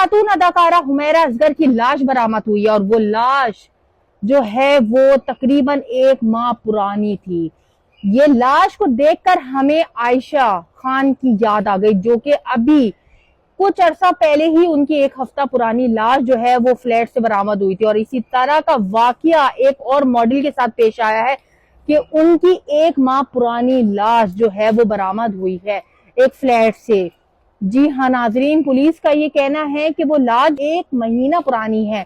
خاتون اداکارہ حمیرہ اصغر کی لاش برآمد ہوئی ہے، اور وہ لاش جو ہے وہ تقریباً 1 ماہ پرانی تھی۔ یہ لاش کو دیکھ کر ہمیں عائشہ خان کی یاد آ گئی، جو کہ ابھی کچھ عرصہ پہلے ہی ان کی 1 ہفتہ پرانی لاش جو ہے وہ فلیٹ سے برآمد ہوئی تھی۔ اور اسی طرح کا واقعہ ایک اور ماڈل کے ساتھ پیش آیا ہے کہ ان کی 1 ماہ پرانی لاش جو ہے وہ برآمد ہوئی ہے ایک فلیٹ سے۔ جی ہاں ناظرین، پولیس کا یہ کہنا ہے کہ وہ لاش 1 مہینہ پرانی ہے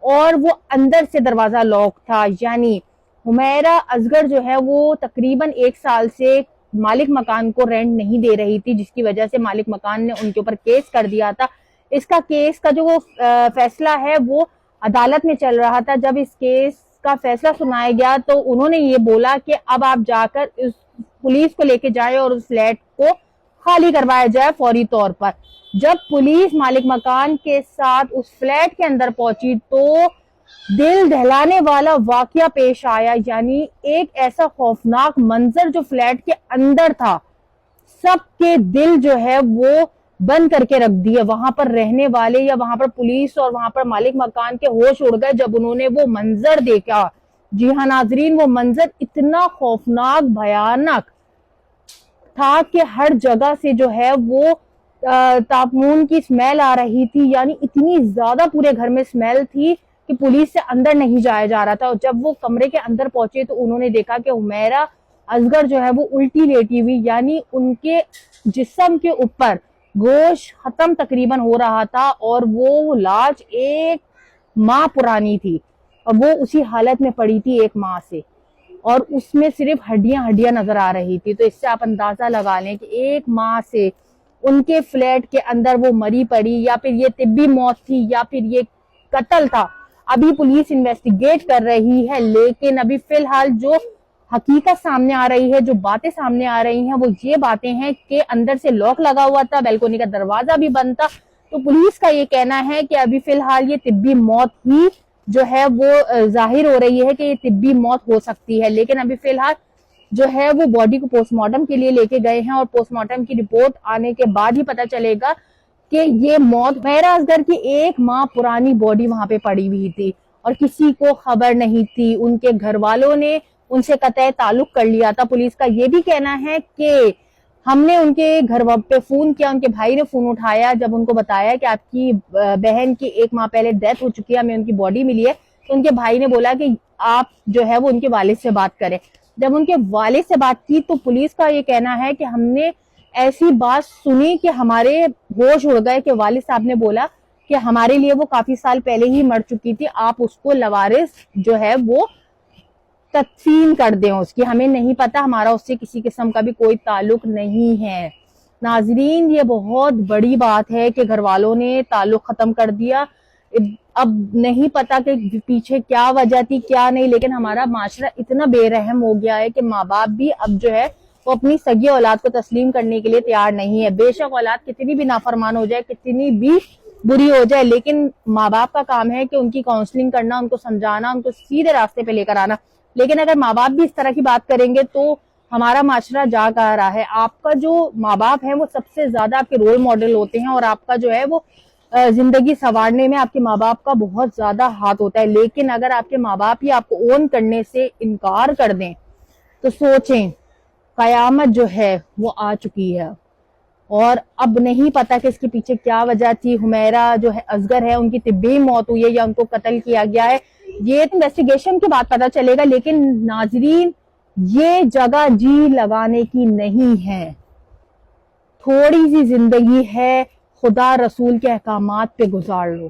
اور وہ اندر سے دروازہ لاک تھا، یعنی حمیرہ اصغر جو ہے وہ تقریباً 1 سال سے مالک مکان کو رینٹ نہیں دے رہی تھی، جس کی وجہ سے مالک مکان نے ان کے اوپر کیس کر دیا تھا۔ اس کا کیس کا جو فیصلہ ہے وہ عدالت میں چل رہا تھا۔ جب اس کیس کا فیصلہ سنایا گیا تو انہوں نے یہ بولا کہ اب آپ جا کر اس پولیس کو لے کے جائیں اور اس فلیٹ کو خالی کروایا جائے فوری طور پر۔ جب پولیس مالک مکان کے ساتھ اس فلیٹ کے اندر پہنچی تو دل دہلانے والا واقعہ پیش آیا، یعنی ایک ایسا خوفناک منظر جو فلیٹ کے اندر تھا، سب کے دل جو ہے وہ بند کر کے رکھ دیے۔ وہاں پر رہنے والے یا وہاں پر پولیس اور وہاں پر مالک مکان کے ہوش اڑ گئے جب انہوں نے وہ منظر دیکھا۔ جی ہاں ناظرین، وہ منظر اتنا خوفناک بھیانک تھا کہ ہر جگہ سے جو ہے وہ تعفن کی اسمیل آ رہی تھی، یعنی اتنی زیادہ پورے گھر میں اسمیل تھی کہ پولیس سے اندر نہیں جایا جا رہا تھا۔ اور جب وہ کمرے کے اندر پہنچے تو انہوں نے دیکھا کہ حمیرہ اصغر جو ہے وہ الٹی لیٹی ہوئی، یعنی ان کے جسم کے اوپر گوشت ختم تقریباً ہو رہا تھا، اور وہ لاش 1 ماہ پرانی تھی اور وہ اسی حالت میں پڑی تھی 1 ماہ سے، اور اس میں صرف ہڈیاں نظر آ رہی تھی۔ تو اس سے آپ اندازہ لگا لیں کہ 1 ماہ سے ان کے فلیٹ کے اندر وہ مری پڑی، یا پھر یہ طبی موت تھی یا پھر یہ قتل تھا۔ ابھی پولیس انویسٹیگیٹ کر رہی ہے، لیکن ابھی فی الحال جو حقیقت سامنے آ رہی ہے، جو باتیں سامنے آ رہی ہیں، وہ یہ باتیں ہیں کہ اندر سے لاک لگا ہوا تھا، بیلکونی کا دروازہ بھی بند تھا۔ تو پولیس کا یہ کہنا ہے کہ ابھی فی الحال یہ طبی موت ہی جو ہے وہ ظاہر ہو رہی ہے کہ یہ طبی موت ہو سکتی ہے، لیکن ابھی فی الحال جو ہے وہ باڈی کو پوسٹ مارٹم کے لیے لے کے گئے ہیں، اور پوسٹ مارٹم کی رپورٹ آنے کے بعد ہی پتہ چلے گا کہ یہ موت حمیرہ اصغر کی 1 ماہ پرانی باڈی وہاں پہ پڑی ہوئی تھی اور کسی کو خبر نہیں تھی۔ ان کے گھر والوں نے ان سے قطع تعلق کر لیا تھا۔ پولیس کا یہ بھی کہنا ہے کہ ہم نے ان کے گھر پہ فون کیا، ان کے بھائی نے فون اٹھایا، جب ان کو بتایا کہ آپ کی بہن کی 1 ماہ پہلے ڈیتھ ہو چکی ہے، ہمیں ان کی باڈی ملی ہے، تو ان کے بھائی نے بولا کہ آپ جو ہے وہ ان کے والد سے بات کریں۔ جب ان کے والد سے بات کی تو پولیس کا یہ کہنا ہے کہ ہم نے ایسی بات سنی کہ ہمارے ہوش اڑ گئے، کہ والد صاحب نے بولا کہ ہمارے لیے وہ کافی سال پہلے ہی مر چکی تھی، آپ اس کو لوارث جو ہے وہ تدفین کر دیں اس کی، ہمیں نہیں پتا، ہمارا اس سے کسی قسم کا بھی کوئی تعلق نہیں ہے۔ ناظرین، یہ بہت بڑی بات ہے کہ گھر والوں نے تعلق ختم کر دیا۔ اب نہیں پتا کہ پیچھے کیا وجہ تھی کیا نہیں، لیکن ہمارا معاشرہ اتنا بے رحم ہو گیا ہے کہ ماں باپ بھی اب جو ہے وہ اپنی سگی اولاد کو تسلیم کرنے کے لیے تیار نہیں ہے۔ بے شک اولاد کتنی بھی نافرمان ہو جائے، کتنی بھی بری ہو جائے، لیکن ماں باپ کا کام ہے کہ ان کی کاؤنسلنگ کرنا، ان کو سمجھانا، ان کو سیدھے راستے پہ لے کر آنا۔ لیکن اگر ماں باپ بھی اس طرح کی بات کریں گے تو ہمارا معاشرہ جا کہاں رہا ہے۔ آپ کا جو ماں باپ ہیں وہ سب سے زیادہ آپ کے رول ماڈل ہوتے ہیں، اور آپ کا جو ہے وہ زندگی سنوارنے میں آپ کے ماں باپ کا بہت زیادہ ہاتھ ہوتا ہے۔ لیکن اگر آپ کے ماں باپ ہی آپ کو اون کرنے سے انکار کر دیں تو سوچیں، قیامت جو ہے وہ آ چکی ہے، اور اب نہیں پتا کہ اس کے پیچھے کیا وجہ تھی۔ حمیرہ جو ہے اصغر ہے، ان کی طبی موت ہوئی ہے یا ان کو قتل کیا گیا ہے، یہ انویسٹیگیشن کے بعد پتا چلے گا۔ لیکن ناظرین، یہ جگہ جی لگانے کی نہیں ہے، تھوڑی سی زندگی ہے، خدا رسول کے احکامات پہ گزار لو۔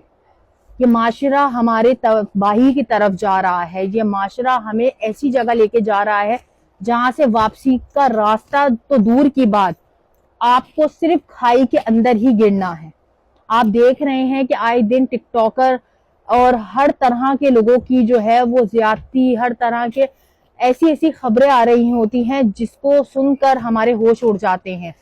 یہ معاشرہ ہمارے تباہی کی طرف جا رہا ہے، یہ معاشرہ ہمیں ایسی جگہ لے کے جا رہا ہے جہاں سے واپسی کا راستہ تو دور کی بات، آپ کو صرف کھائی کے اندر ہی گرنا ہے۔ آپ دیکھ رہے ہیں کہ آئے دن ٹک ٹاکر اور ہر طرح کے لوگوں کی جو ہے وہ زیادتی، ہر طرح کے ایسی خبریں آ رہی ہوتی ہیں جس کو سن کر ہمارے ہوش اڑ جاتے ہیں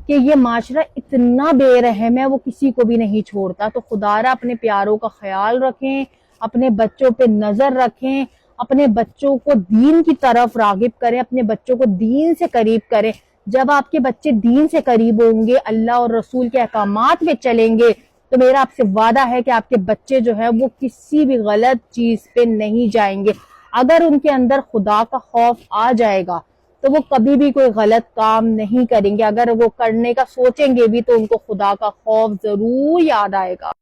کہ یہ معاشرہ اتنا بے رحم ہے، وہ کسی کو بھی نہیں چھوڑتا۔ تو خدا را اپنے پیاروں کا خیال رکھیں، اپنے بچوں پہ نظر رکھیں، اپنے بچوں کو دین کی طرف راغب کریں، اپنے بچوں کو دین سے قریب کریں۔ جب آپ کے بچے دین سے قریب ہوں گے، اللہ اور رسول کے احکامات میں چلیں گے، تو میرا آپ سے وعدہ ہے کہ آپ کے بچے جو ہے وہ کسی بھی غلط چیز پہ نہیں جائیں گے۔ اگر ان کے اندر خدا کا خوف آ جائے گا تو وہ کبھی بھی کوئی غلط کام نہیں کریں گے، اگر وہ کرنے کا سوچیں گے بھی تو ان کو خدا کا خوف ضرور یاد آئے گا۔